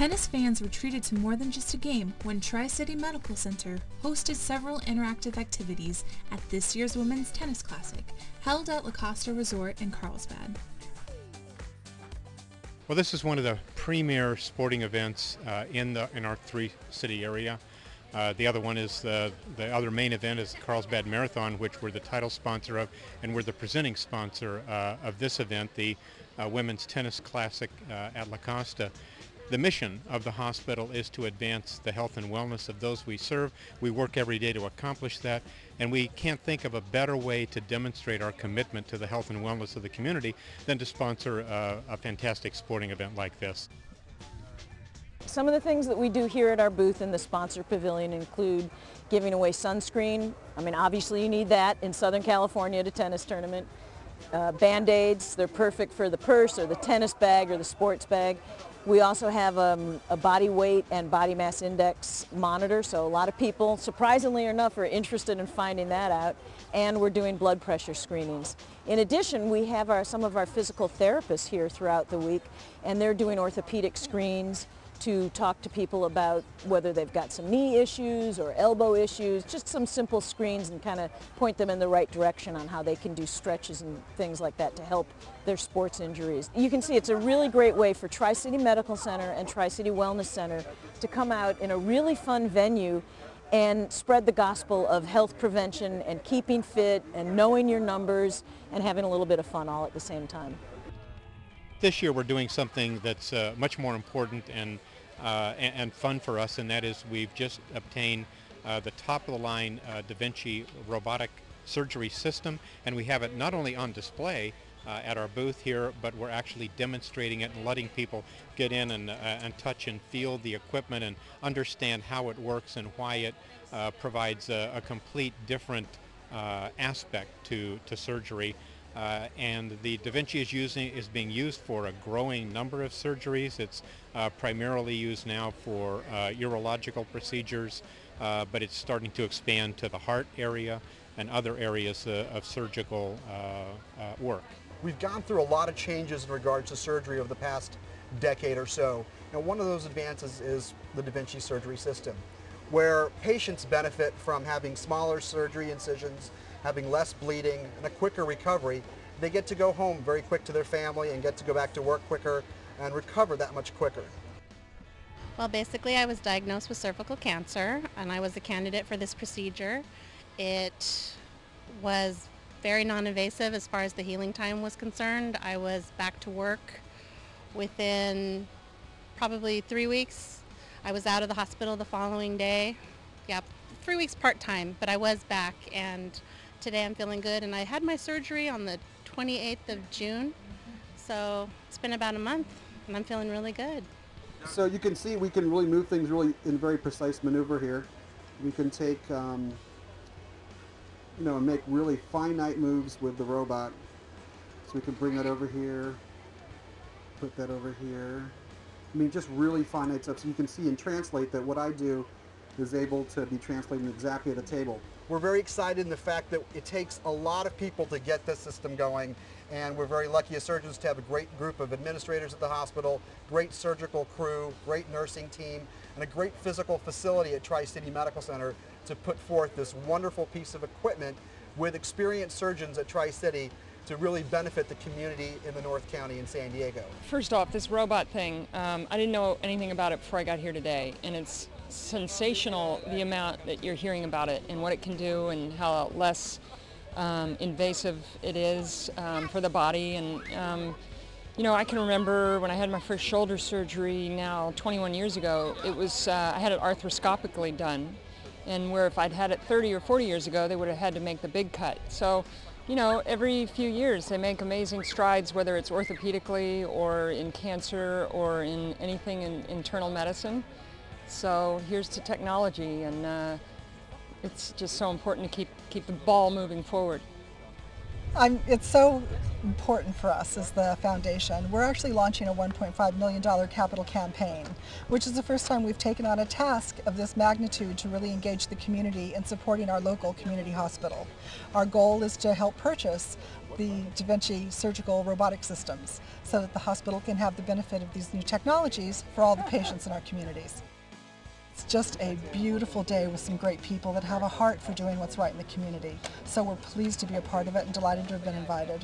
Tennis fans were treated to more than just a game when Tri-City Medical Center hosted several interactive activities at this year's Women's Tennis Classic, held at La Costa Resort in Carlsbad. Well, this is one of the premier sporting events in our three-city area. The other one is the other main event is the Carlsbad Marathon, which we're the title sponsor of, and we're the presenting sponsor of this event, the Women's Tennis Classic at La Costa. The mission of the hospital is to advance the health and wellness of those we serve. We work every day to accomplish that, and we can't think of a better way to demonstrate our commitment to the health and wellness of the community than to sponsor a fantastic sporting event like this. Some of the things that we do here at our booth in the sponsor pavilion include giving away sunscreen. I mean, obviously you need that in Southern California at a tennis tournament. Band-Aids, they're perfect for the purse or the tennis bag or the sports bag. We also have a body weight and body mass index monitor, so a lot of people, surprisingly enough, are interested in finding that out, and we're doing blood pressure screenings. In addition, we have some of our physical therapists here throughout the week, and they're doing orthopedic screens to talk to people about whether they've got some knee issues or elbow issues, just some simple screens, and kind of point them in the right direction on how they can do stretches and things like that to help their sports injuries. You can see it's a really great way for Tri-City Medical Center and Tri-City Wellness Center to come out in a really fun venue and spread the gospel of health prevention and keeping fit and knowing your numbers and having a little bit of fun all at the same time. This year we're doing something that's much more important and fun for us, and that is we've just obtained the top-of-the-line Da Vinci robotic surgery system, and we have it not only on display at our booth here, but we're actually demonstrating it and letting people get in and touch and feel the equipment and understand how it works and why it provides a complete different aspect to surgery. And the Da Vinci is being used for a growing number of surgeries. It's primarily used now for urological procedures, but it's starting to expand to the heart area and other areas of surgical work. We've gone through a lot of changes in regards to surgery over the past decade or so. Now, one of those advances is the Da Vinci surgery system, where patients benefit from having smaller surgery incisions, having less bleeding, and a quicker recovery. They get to go home very quick to their family and get to go back to work quicker and recover that much quicker. Well, basically I was diagnosed with cervical cancer, and I was a candidate for this procedure. It was very non-invasive as far as the healing time was concerned. I was back to work within probably 3 weeks. I was out of the hospital the following day. Yeah, 3 weeks part-time, but I was back, and today I'm feeling good, and I had my surgery on the 28th of June, so it's been about a month, and I'm feeling really good. So you can see we can really move things really in very precise maneuver here. We can take, and make really finite moves with the robot. So we can bring that over here, put that over here. I mean, just really finite stuff. So you can see and translate that what I do is able to be translated exactly at the table. We're very excited in the fact that it takes a lot of people to get this system going, and we're very lucky as surgeons to have a great group of administrators at the hospital, great surgical crew, great nursing team, and a great physical facility at Tri-City Medical Center to put forth this wonderful piece of equipment with experienced surgeons at Tri-City to really benefit the community in the North County in San Diego. First off, this robot thing, I didn't know anything about it before I got here today, and it's sensational the amount that you're hearing about it and what it can do and how less invasive it is for the body. And I can remember when I had my first shoulder surgery now 21 years ago, it was I had it arthroscopically done, and where if I'd had it 30 or 40 years ago, they would have had to make the big cut. So every few years they make amazing strides, whether it's orthopedically or in cancer or in anything in internal medicine. So here's to technology, and it's just so important to keep the ball moving forward. It's so important for us as the foundation. We're actually launching a $1.5 million capital campaign, which is the first time we've taken on a task of this magnitude to really engage the community in supporting our local community hospital. Our goal is to help purchase the Da Vinci surgical robotic systems so that the hospital can have the benefit of these new technologies for all the patients in our communities. It's just a beautiful day with some great people that have a heart for doing what's right in the community. So we're pleased to be a part of it and delighted to have been invited.